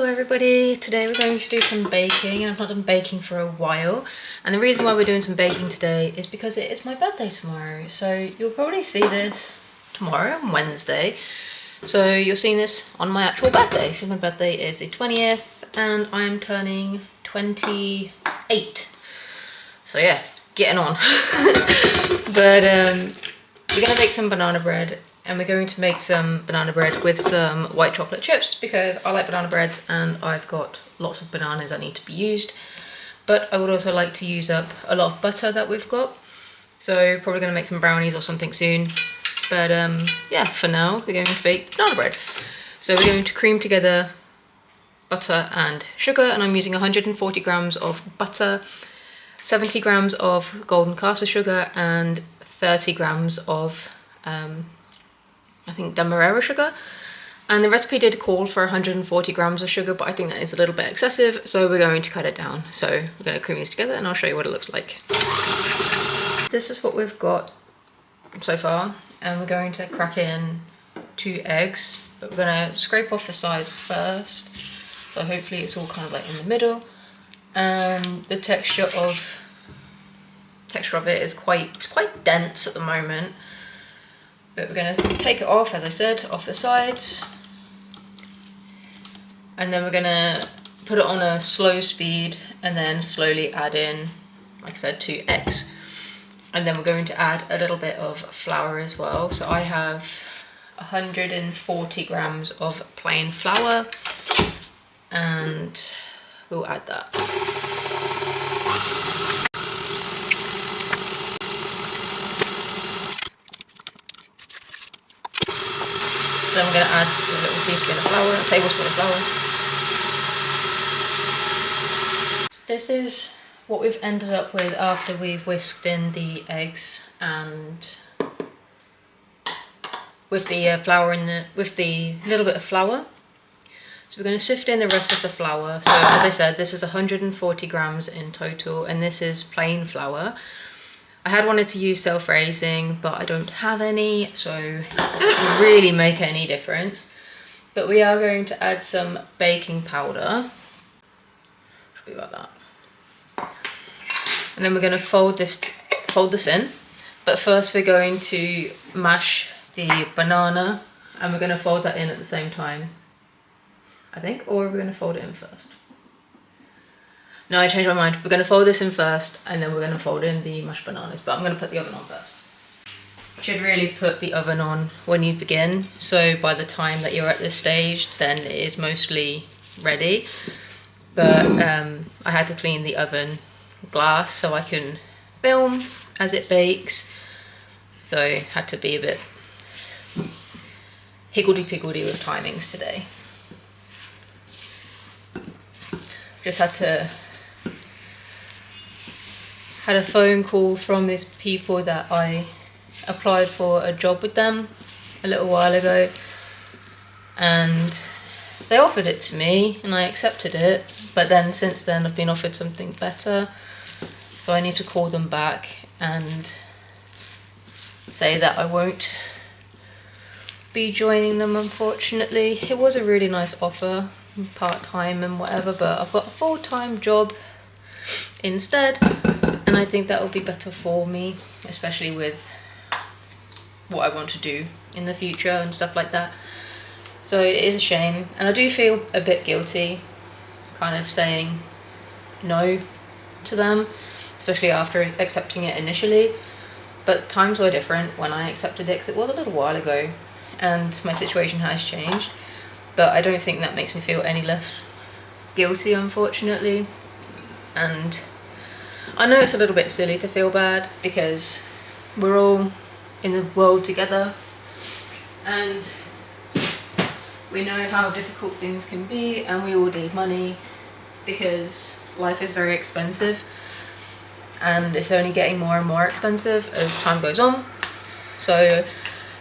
everybody, today we're going to do some baking, and I've not done baking for a while, and the reason why we're doing some baking today is because it is my birthday tomorrow. So you'll probably see this tomorrow on Wednesday, so you're seeing this on my actual birthday because my birthday is the 20th and I am turning 28. So yeah, getting on. But we're gonna make some banana bread, and we're going to make some banana bread with some white chocolate chips because I like banana breads and I've got lots of bananas that need to be used. But I would also like to use up a lot of butter that we've got. So probably gonna make some brownies or something soon. But yeah, for now we're going to bake banana bread. So we're going to cream together butter and sugar, and I'm using 140 grams of butter, 70 grams of golden caster sugar and 30 grams of I think demerara sugar. And the recipe did call for 140 grams of sugar, but I think that is a little bit excessive, so we're going to cut it down. So we're going to cream these together and I'll show you what it looks like. This is what we've got so far, and we're going to crack in 2 eggs, but we're going to scrape off the sides first, so hopefully it's all kind of like in the middle. And the texture of it is quite dense at the moment. But we're going to take it off, as I said, off the sides. And then we're going to put it on a slow speed and then slowly add in, like I said, 2 eggs. And then we're going to add a little bit of flour as well. So I have 140 grams of plain flour, and we'll add that. Then we're going to add a little teaspoon of flour, a tablespoon of flour. So this is what we've ended up with after we've whisked in the eggs and with the flour with the little bit of flour. So we're going to sift in the rest of the flour. So as I said, this is 140 grams in total, and this is plain flour. I had wanted to use self-raising, but I don't have any, so it doesn't really make any difference. But we are going to add some baking powder. Should be about that. And then we're going to fold this in. But first we're going to mash the banana, and we're going to fold that in at the same time, I think, or we're going to fold it in first. No, I changed my mind. We're going to fold this in first, and then we're going to fold in the mashed bananas, but I'm going to put the oven on first. You should really put the oven on when you begin, so by the time that you're at this stage, then it is mostly ready. But I had to clean the oven glass so I can film as it bakes, so I had to be a bit higgledy-piggledy with timings today. Just had a phone call from these people that I applied for a job with them a little while ago, and they offered it to me and I accepted it, but then since then I've been offered something better, so I need to call them back and say that I won't be joining them, unfortunately. It was a really nice offer, part-time and whatever, but I've got a full-time job instead, and I think that will be better for me, especially with what I want to do in the future and stuff like that. So it is a shame, and I do feel a bit guilty kind of saying no to them, especially after accepting it initially. But times were different when I accepted it, because it was a little while ago and my situation has changed. But I don't think that makes me feel any less guilty, unfortunately. And I know it's a little bit silly to feel bad because we're all in the world together and we know how difficult things can be, and we all need money because life is very expensive and it's only getting more and more expensive as time goes on. So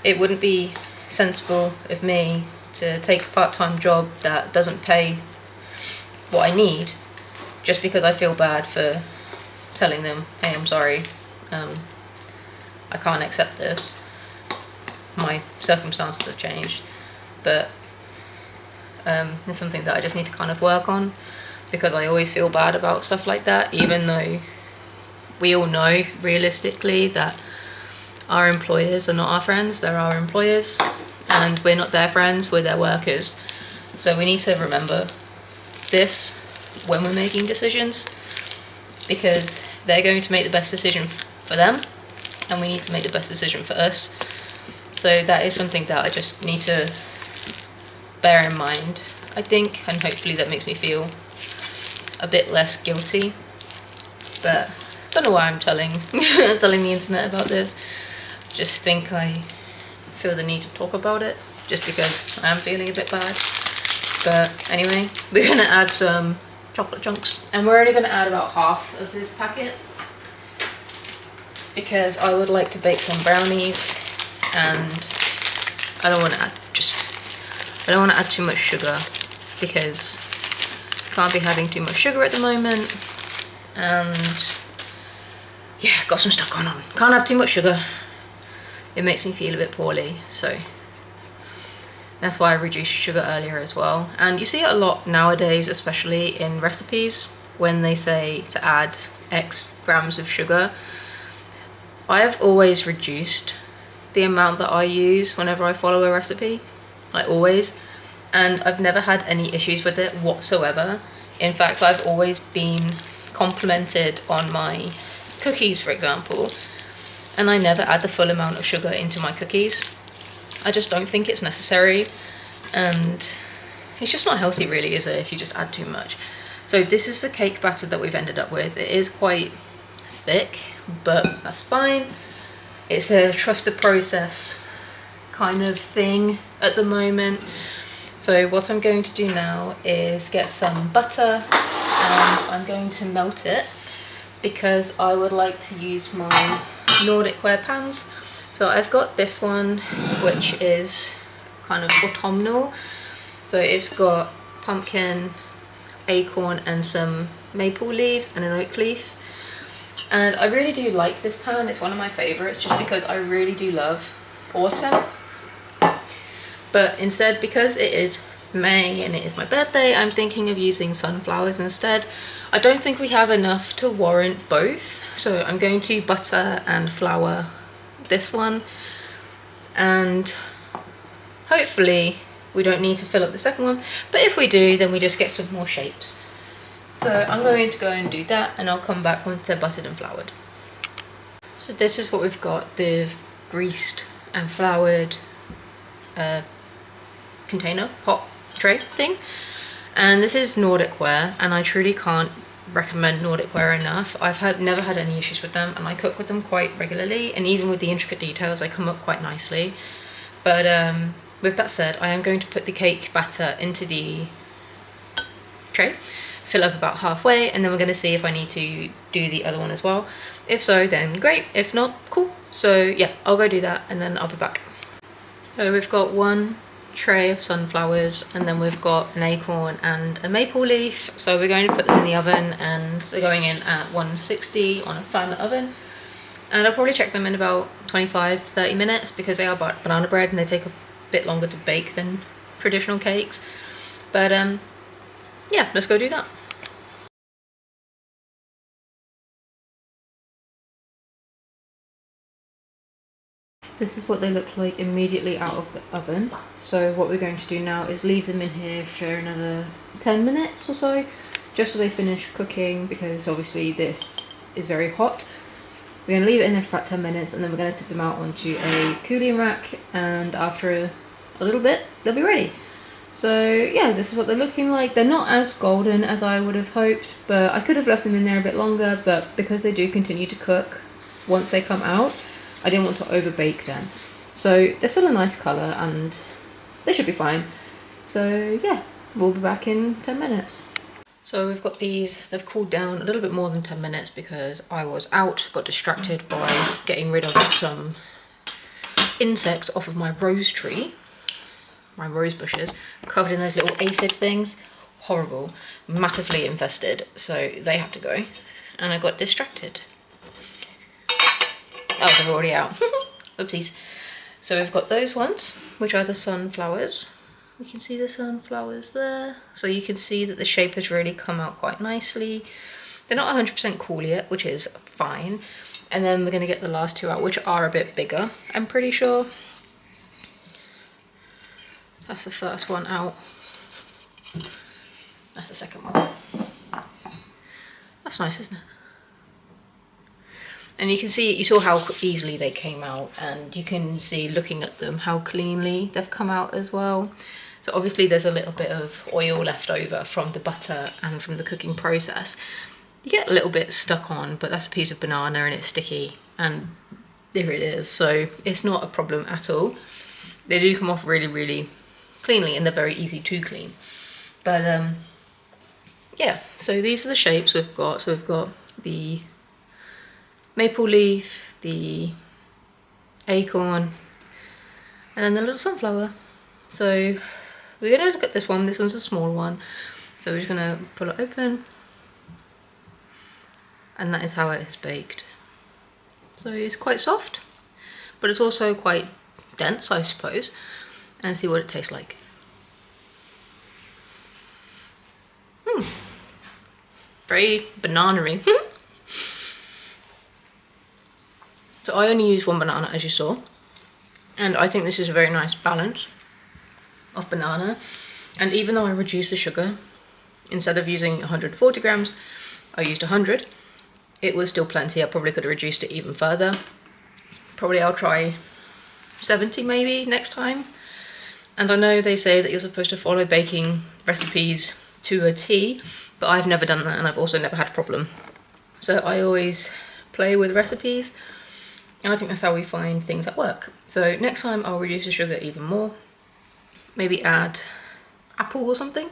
it wouldn't be sensible of me to take a part-time job that doesn't pay what I need just because I feel bad for telling them, hey, I'm sorry, I can't accept this, my circumstances have changed. But It's something that I just need to kind of work on, because I always feel bad about stuff like that, even though we all know realistically that our employers are not our friends, they're our employers, and we're not their friends, we're their workers. So we need to remember this when we're making decisions, because they're going to make the best decision for them, and we need to make the best decision for us. So that is something that I just need to bear in mind, I think, and hopefully that makes me feel a bit less guilty. But I don't know why I'm telling the internet about this. Just think I feel the need to talk about it, just because I am feeling a bit bad. But anyway, we're gonna add some chocolate chunks, and we're only gonna add about half of this packet, because I would like to bake some brownies, and I don't want to add too much sugar, because I can't be having too much sugar at the moment. And yeah, got some stuff going on. Can't have too much sugar. It makes me feel a bit poorly, so that's why I reduced sugar earlier as well. And you see it a lot nowadays, especially in recipes, when they say to add X grams of sugar. I have always reduced the amount that I use whenever I follow a recipe, like always, and I've never had any issues with it whatsoever. In fact, I've always been complimented on my cookies, for example, and I never add the full amount of sugar into my cookies. I just don't think it's necessary, and it's just not healthy really, is it, if you just add too much. So this is the cake batter that we've ended up with. It is quite thick, but that's fine. It's a trust the process kind of thing at the moment. So what I'm going to do now is get some butter, and I'm going to melt it, because I would like to use my Nordic ware pans. So I've got this one, which is kind of autumnal. So it's got pumpkin, acorn, and some maple leaves and an oak leaf. And I really do like this pan. It's one of my favorites, just because I really do love autumn. But instead, because it is May and it is my birthday, I'm thinking of using sunflowers instead. I don't think we have enough to warrant both, so I'm going to butter and flour this one, and hopefully we don't need to fill up the second one, but if we do, then we just get some more shapes. So I'm going to go and do that, and I'll come back once they're buttered and floured. So this is what we've got, the greased and floured container, pot tray thing. And this is Nordic ware, and I truly can't recommend Nordic ware enough. I've never had any issues with them, and I cook with them quite regularly, and even with the intricate details I come up quite nicely. But with that said, I am going to put the cake batter into the tray, fill up about halfway, and then we're going to see if I need to do the other one as well. If so, then great. If not, cool. So yeah, I'll go do that, and then I'll be back. So we've got one tray of sunflowers, and then we've got an acorn and a maple leaf. So we're going to put them in the oven, and they're going in at 160 on a fan oven. And I'll probably check them in about 25-30 minutes, because they are banana bread and they take a bit longer to bake than traditional cakes. But yeah, let's go do that. This is what they look like immediately out of the oven. So what we're going to do now is leave them in here for another 10 minutes or so, just so they finish cooking, because obviously this is very hot. We're going to leave it in there for about 10 minutes, and then we're going to tip them out onto a cooling rack, and after a little bit they'll be ready. So yeah, this is what they're looking like. They're not as golden as I would have hoped, but I could have left them in there a bit longer, but because they do continue to cook once they come out, I didn't want to over bake them. So they're still a nice colour, and they should be fine. So yeah, we'll be back in 10 minutes. So we've got these, they've cooled down a little bit more than 10 minutes because I was out, got distracted by getting rid of some insects off of my rose tree, my rose bushes, covered in those little aphid things. Horrible, massively infested, so they had to go, and I got distracted. Oh, they're already out. Oopsies. So we've got those ones, which are the sunflowers. we can see the sunflowers there. So you can see that the shape has really come out quite nicely. They're not 100% cool yet, which is fine. And then we're going to get the last two out, which are a bit bigger, I'm pretty sure. That's the first one out. That's the second one. That's nice, isn't it? And you can see, you saw how easily they came out, and you can see looking at them how cleanly they've come out as well. So obviously there's a little bit of oil left over from the butter and from the cooking process. You get a little bit stuck on, but that's a piece of banana and it's sticky, and there it is. So it's not a problem at all. They do come off really, really cleanly, and they're very easy to clean. But yeah, so these are the shapes we've got. So we've got the maple leaf, the acorn, and then the little sunflower. So we're gonna look at this one. This one's a small one. So we're just gonna pull it open. And that is how it is baked. So it's quite soft, but it's also quite dense, I suppose. And see what it tastes like. Very banana-y. So I only use one banana, as you saw, and I think this is a very nice balance of banana. And even though I reduced the sugar, instead of using 140 grams, I used 100. It was still plenty. I probably could have reduced it even further. Probably I'll try 70 maybe next time. And I know they say that you're supposed to follow baking recipes to a T, but I've never done that, and I've also never had a problem. So I always play with recipes, and I think that's how we find things that work. So next time I'll reduce the sugar even more, maybe add apple or something.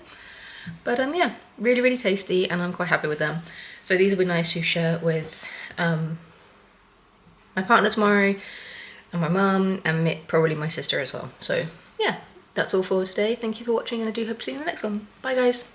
But yeah, really, really tasty, and I'm quite happy with them. So these will be nice to share with my partner tomorrow, and my mum, and probably my sister as well. So yeah, that's all for today. Thank you for watching, and I do hope to see you in the next one. Bye guys.